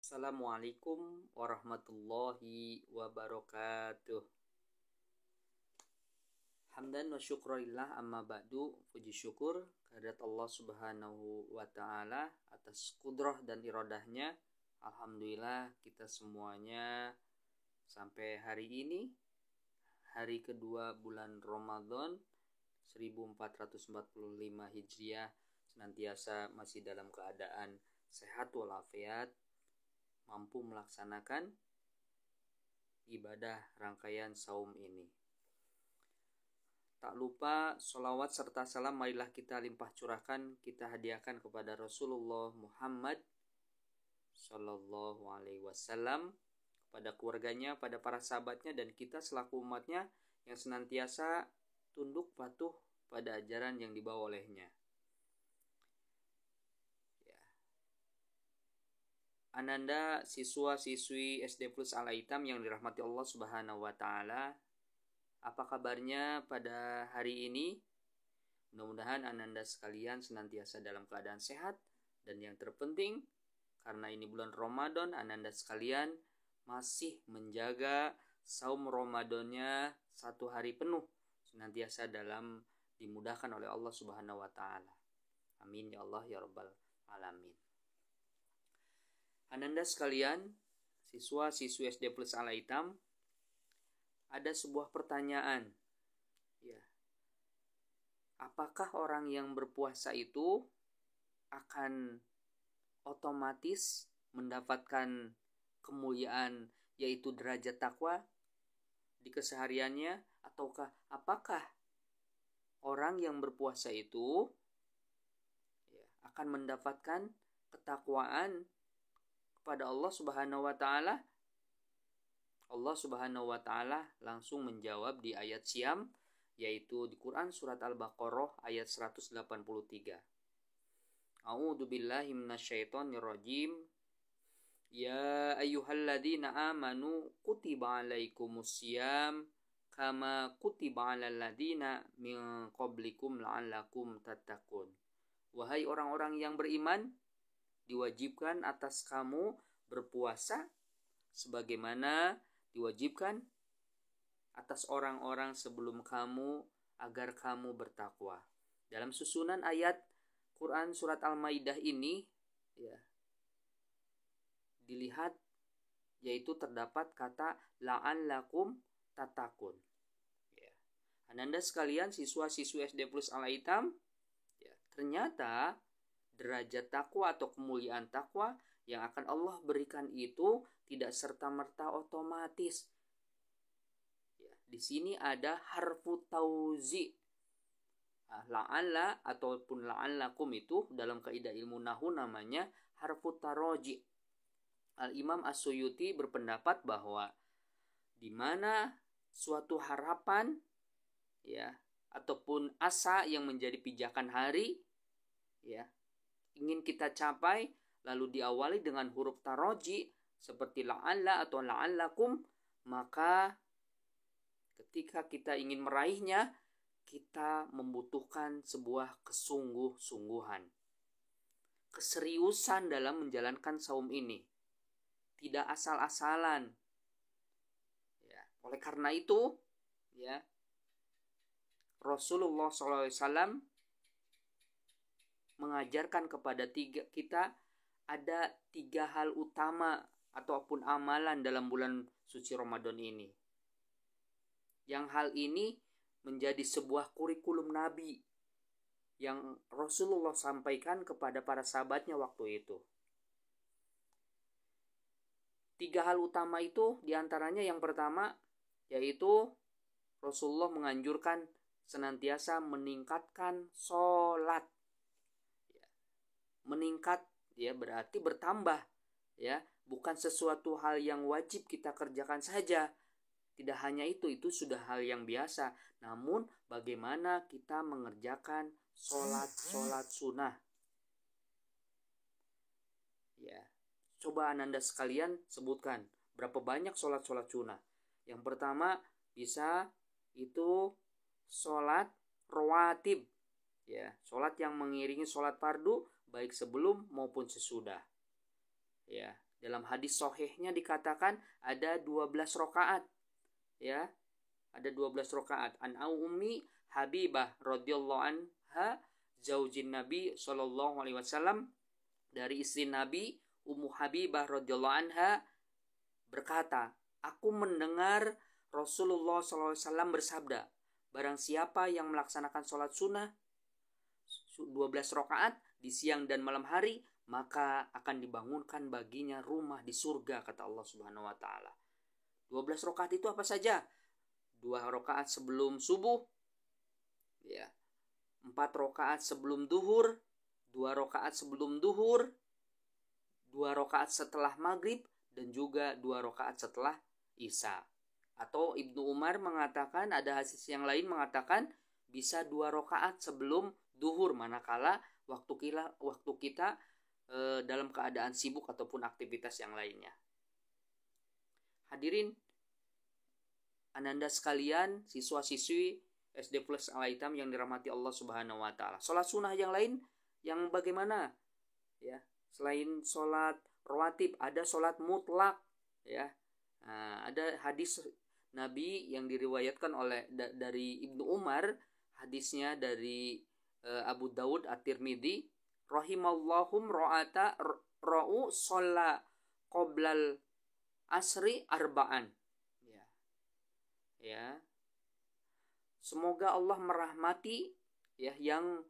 Assalamualaikum warahmatullahi wabarakatuh. Hamdan wa syukrillah amma ba'du. Puji syukur kehadirat Allah subhanahu wa ta'ala atas kudrah dan iradahnya. Alhamdulillah kita semuanya sampai hari ini, hari kedua bulan Ramadan 1445 Hijriah, senantiasa masih dalam keadaan sehat walafiat, mampu melaksanakan ibadah rangkaian saum ini. Tak lupa sholawat serta salam marilah kita limpah curahkan, kita hadiahkan kepada Rasulullah Muhammad Sallallahu Alaihi Wasallam, kepada keluarganya, pada para sahabatnya, dan kita selaku umatnya yang senantiasa tunduk patuh pada ajaran yang dibawa olehnya. Ananda siswa-siswi SD Plus Al-Aitam yang dirahmati Allah Subhanahu wa taala, apa kabarnya pada hari ini? Mudah-mudahan Ananda sekalian senantiasa dalam keadaan sehat, dan yang terpenting karena ini bulan Ramadan, Ananda sekalian masih menjaga saum Ramadannya 1 hari penuh, senantiasa dalam dimudahkan oleh Allah Subhanahu wa taala. Amin ya Allah ya rabbal alamin. Ananda sekalian, siswa-siswi SD Plus Al-Aitam, ada sebuah pertanyaan. Ya. Apakah orang yang berpuasa itu akan otomatis mendapatkan kemuliaan, yaitu derajat takwa di kesehariannya, ataukah apakah orang yang berpuasa itu akan mendapatkan ketakwaan kepada Allah Subhanahu wa taala? Allah Subhanahu wa taala langsung menjawab di ayat Syam, yaitu di Quran surat Al-Baqarah ayat 183. A'udzu billahi minasyaitonir rajim. Ya ayyuhalladzina amanu kutiba alaikumusiyam kama kutiba alal ladzina min qablikum la'allakum tattaqun. Wahai orang-orang yang beriman, diwajibkan atas kamu berpuasa sebagaimana diwajibkan atas orang-orang sebelum kamu agar kamu bertakwa. Dalam susunan ayat Quran surat Al-Maidah ini dilihat, yaitu terdapat kata la'allakum tattaqun. Ananda sekalian siswa-siswi SD Plus Al-Aitam, ternyata derajat takwa atau kemuliaan takwa yang akan Allah berikan itu tidak serta-merta otomatis. Di sini ada harfu tauzi. La'alla ataupun la'allakum itu dalam kaidah ilmu nahwu namanya harfu taroji. Al-Imam As-Suyuti berpendapat bahwa di mana suatu harapan ataupun asa yang menjadi pijakan hari ingin kita capai, lalu diawali dengan huruf taroji seperti la'alla atau la'allakum, maka ketika kita ingin meraihnya, kita membutuhkan sebuah kesungguh-sungguhan, keseriusan dalam menjalankan saum ini, tidak asal-asalan. Oleh karena itu, Rasulullah SAW mengajarkan kepada kita ada 3 hal utama ataupun amalan dalam bulan suci Ramadan ini. Yang hal ini menjadi sebuah kurikulum Nabi yang Rasulullah sampaikan kepada para sahabatnya waktu itu. 3 hal utama itu diantaranya yang pertama, yaitu Rasulullah menganjurkan senantiasa meningkatkan sholat. Meningkat berarti bertambah, bukan sesuatu hal yang wajib kita kerjakan saja. Tidak hanya itu sudah hal yang biasa. Namun bagaimana kita mengerjakan sholat sunnah. Coba Ananda sekalian sebutkan berapa banyak sholat sunnah. Yang pertama bisa itu sholat rawatib, sholat yang mengiringi sholat fardu baik sebelum maupun sesudah. Dalam hadis sahihnya dikatakan ada 12 rakaat, ya. Ada 12 rakaat. An Ummi Habibah radhiyallahu anha zaujin Nabi sallallahu alaihi wasallam, dari istri Nabi Ummu Habibah radhiyallahu anha berkata, aku mendengar Rasulullah sallallahu alaihi wasallam bersabda, barang siapa yang melaksanakan sholat sunnah 12 rakaat di siang dan malam hari, maka akan dibangunkan baginya rumah di surga, kata Allah Subhanahu wa taala. 12 rakaat itu apa saja? 2 rakaat sebelum subuh, ya. 4 rakaat sebelum duhur, 2 rakaat sebelum duhur, 2 rakaat setelah maghrib, dan juga 2 rakaat setelah isya. Atau Ibnu Umar mengatakan, ada hadis yang lain mengatakan bisa 2 rakaat sebelum duhur, manakala waktu kita dalam keadaan sibuk ataupun aktivitas yang lainnya. Hadirin ananda sekalian, siswa-siswi SD Plus Al-Aitam yang dirahmati Allah Subhanahu wa taala. Salat sunnah yang lain yang bagaimana? Ya, selain salat rawatib ada salat mutlak, ya. Nah, ada hadis Nabi yang diriwayatkan oleh dari Ibnu Umar, hadisnya dari Abu Dawud At-Tirmidzi, rahimallahum ra'ata ra'u sholla qoblal asri arba'an. Ya. Semoga Allah merahmati, ya, yang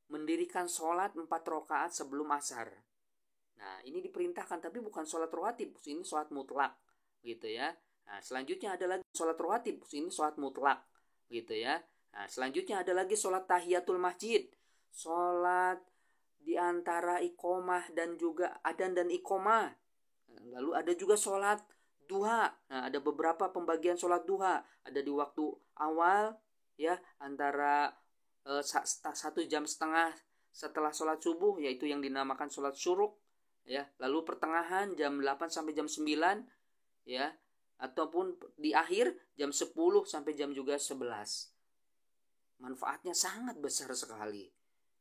mendirikan sholat 4 rakaat sebelum asar. Nah, ini diperintahkan, tapi bukan sholat rawatib, ini sholat mutlak, gitu ya. Nah, selanjutnya ada lagi sholat rawatib, ini sholat mutlak, gitu ya. Nah, selanjutnya ada lagi sholat tahiyatul masjid, sholat di antara iqomah dan juga adzan dan iqomah. Lalu ada juga sholat duha. Nah, ada beberapa pembagian sholat duha. Ada di waktu awal, ya, antara 1,5 jam setelah sholat subuh, yaitu yang dinamakan sholat syuruk, ya. Lalu pertengahan jam 8 sampai jam 9, ya, ataupun di akhir jam 10 sampai jam juga 11. Manfaatnya sangat besar sekali,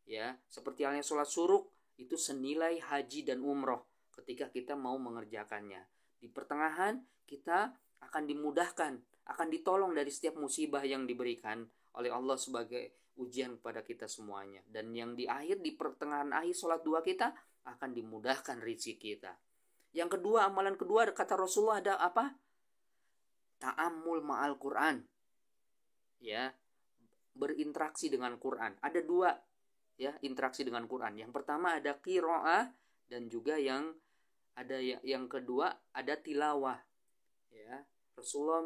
ya. Seperti halnya sholat syuruk itu senilai haji dan umroh ketika kita mau mengerjakannya. Di pertengahan kita akan dimudahkan, akan ditolong dari setiap musibah yang diberikan oleh Allah sebagai ujian kepada kita semuanya. Dan yang di akhir, di pertengahan akhir sholat dua kita akan dimudahkan rezeki kita. Yang kedua, amalan kedua kata Rasulullah ada apa? Ta'ammul ma'al Quran, ya, berinteraksi dengan Quran. Ada 2, ya, interaksi dengan Quran. Yang pertama ada qiraah, dan juga yang kedua ada tilawah, ya. Rasulullah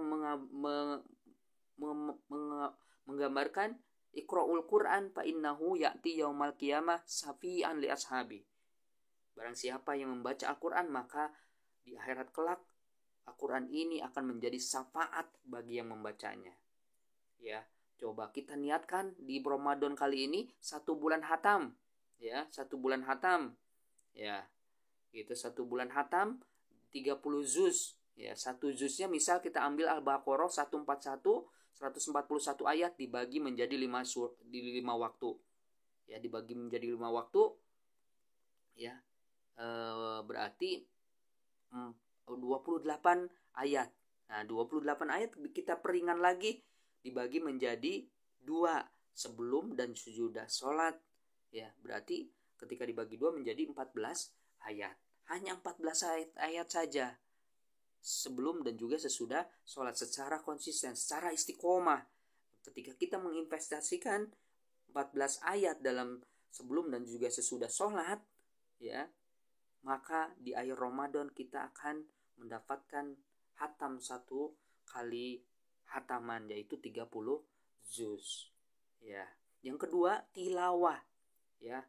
menggambarkan iqra'ul Quran fa innahu ya'ti yaumal qiyamah safi'an li ashabi. Barang siapa yang membaca Al-Quran, maka di akhirat kelak Al-Quran ini akan menjadi syafaat bagi yang membacanya, ya. Coba kita niatkan di Ramadan kali ini 1 bulan hatam, ya, 1 bulan hatam, ya. Gitu, 1 bulan hatam 30 juz, ya. 1 juznya misal kita ambil Al-Baqarah 141 ayat dibagi menjadi 5 waktu, ya, dibagi menjadi 5 waktu, ya. Berarti 28 ayat. Nah, 28 ayat kita peringan lagi dibagi menjadi 2 sebelum dan sesudah sholat, ya. Berarti ketika dibagi 2 menjadi 14 ayat. Hanya 14 ayat saja sebelum dan juga sesudah sholat, secara konsisten, secara istiqomah. Ketika kita menginvestasikan 14 ayat dalam sebelum dan juga sesudah sholat, ya, maka di akhir Ramadan kita akan mendapatkan hatam 1 kali hataman, yaitu 30 juz, ya. Yang kedua tilawah, ya.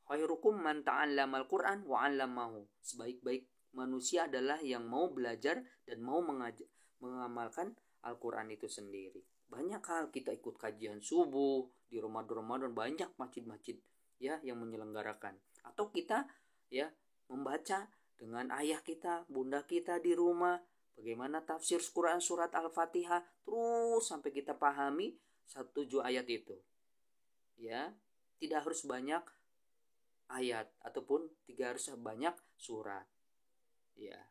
Khairukum man ta'allamal Qur'an wa 'allamahu. Sebaik-baik manusia adalah yang mau belajar dan mau mengamalkan Al-Quran itu sendiri. Banyak hal, kita ikut kajian subuh di Ramadan, banyak masjid-masjid, ya, yang menyelenggarakan. Atau kita, ya, membaca dengan ayah kita, bunda kita di rumah, bagaimana tafsir Quran surat Al-Fatihah, terus sampai kita pahami 7 ayat itu, ya. Tidak harus banyak ayat ataupun tidak harus banyak surat, Ya.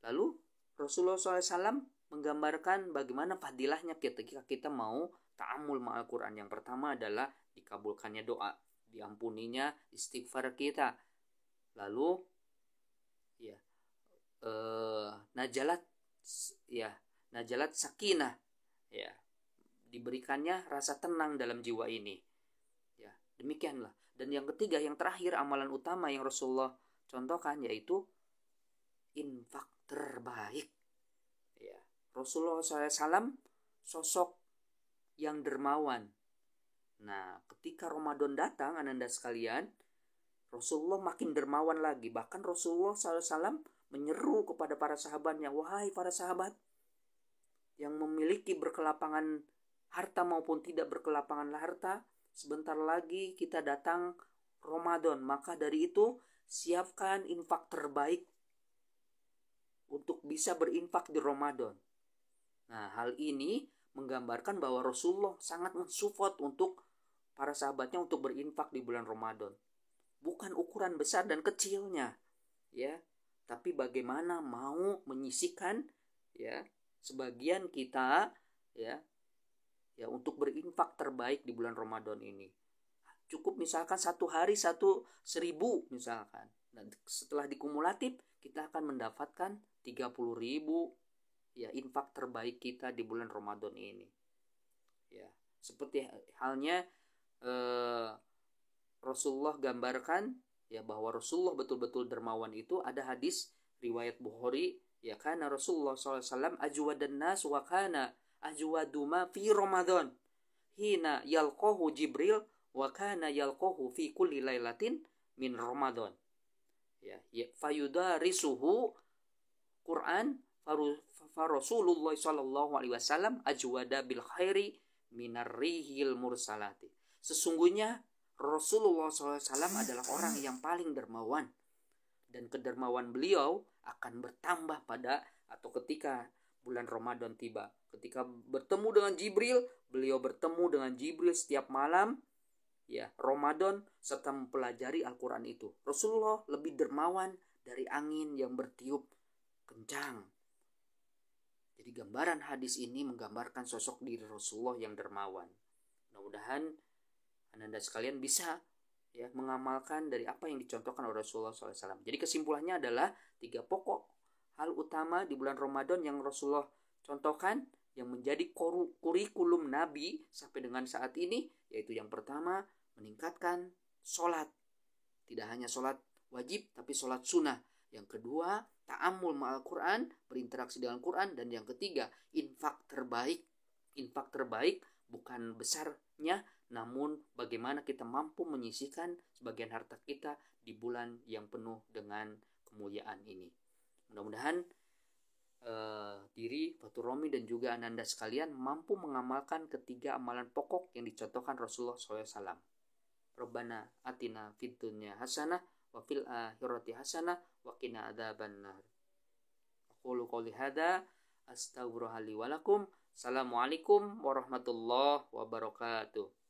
Lalu Rasulullah SAW menggambarkan bagaimana fadilahnya ketika kita mau ta'amul ma'al Quran. Yang pertama adalah dikabulkannya doa, diampuninya istighfar kita. Lalu ya najalat sakinah, ya, diberikannya rasa tenang dalam jiwa ini. Ya, demikianlah. Dan yang ketiga, yang terakhir, amalan utama yang Rasulullah contohkan yaitu infak terbaik. Ya, Rasulullah SAW sosok yang dermawan. Nah, ketika Ramadan datang, ananda sekalian, Rasulullah makin dermawan lagi. Bahkan Rasulullah SAW menyeru kepada para sahabatnya, wahai para sahabat yang memiliki berkelapangan harta maupun tidak berkelapangan harta, sebentar lagi kita datang Ramadan. Maka dari itu, siapkan infak terbaik untuk bisa berinfak di Ramadan. Nah, hal ini menggambarkan bahwa Rasulullah sangat mensupport untuk para sahabatnya untuk berinfak di bulan Ramadan. Bukan ukuran besar dan kecilnya, ya, tapi bagaimana mau menyisihkan, ya, sebagian kita, ya untuk berinfak terbaik di bulan Ramadan ini. Cukup misalkan satu hari 1.000 misalkan. Dan setelah dikumulatif kita akan mendapatkan 30.000, ya, infak terbaik kita di bulan Ramadan ini. Ya, seperti halnya Rasulullah gambarkan, ya, bahwa Rasulullah betul-betul dermawan itu. Ada hadis riwayat Bukhari, ya, kana Rasulullah SAW ajwadan nas wa kana ajwadu ma fi Ramadan hina yalqahu Jibril wa kana yalqahu fi kulli lailatin min Ramadan. Ya, fayudarisuhu Quran fa Rasulullah sallallahu alaihi wasallam ajwada bil khairi minar rihil mursalati. Sesungguhnya Rasulullah SAW adalah orang yang paling dermawan, dan kedermawan beliau akan bertambah pada atau ketika bulan Ramadan tiba. Ketika bertemu dengan Jibril, beliau bertemu dengan Jibril setiap malam, ya, Ramadan, serta mempelajari Al-Quran itu. Rasulullah lebih dermawan dari angin yang bertiup kencang. Jadi gambaran hadis ini menggambarkan sosok diri Rasulullah yang dermawan. Mudah-mudahan Anda sekalian bisa, ya, mengamalkan dari apa yang dicontohkan oleh Rasulullah SAW. Jadi kesimpulannya adalah 3 pokok hal utama di bulan Ramadan yang Rasulullah contohkan, yang menjadi kurikulum Nabi sampai dengan saat ini, yaitu yang pertama, meningkatkan sholat. Tidak hanya sholat wajib, tapi sholat sunnah. Yang kedua, ta'amul ma'al Quran, berinteraksi dengan Quran. Dan yang ketiga, infak terbaik. Infak terbaik bukan besarnya, namun bagaimana kita mampu menyisihkan sebagian harta kita di bulan yang penuh dengan kemuliaan ini. Mudah-mudahan diri Fatur Romi dan juga ananda sekalian mampu mengamalkan ketiga amalan pokok yang dicontohkan Rasulullah SAW. Rabbana atina fid dunya hasanah wa fil akhirati hasanah wa qina adzabannar. Aqulu qouli hadza astaghfirullaha li wa lakum. Assalamualaikum warahmatullahi wabarakatuh.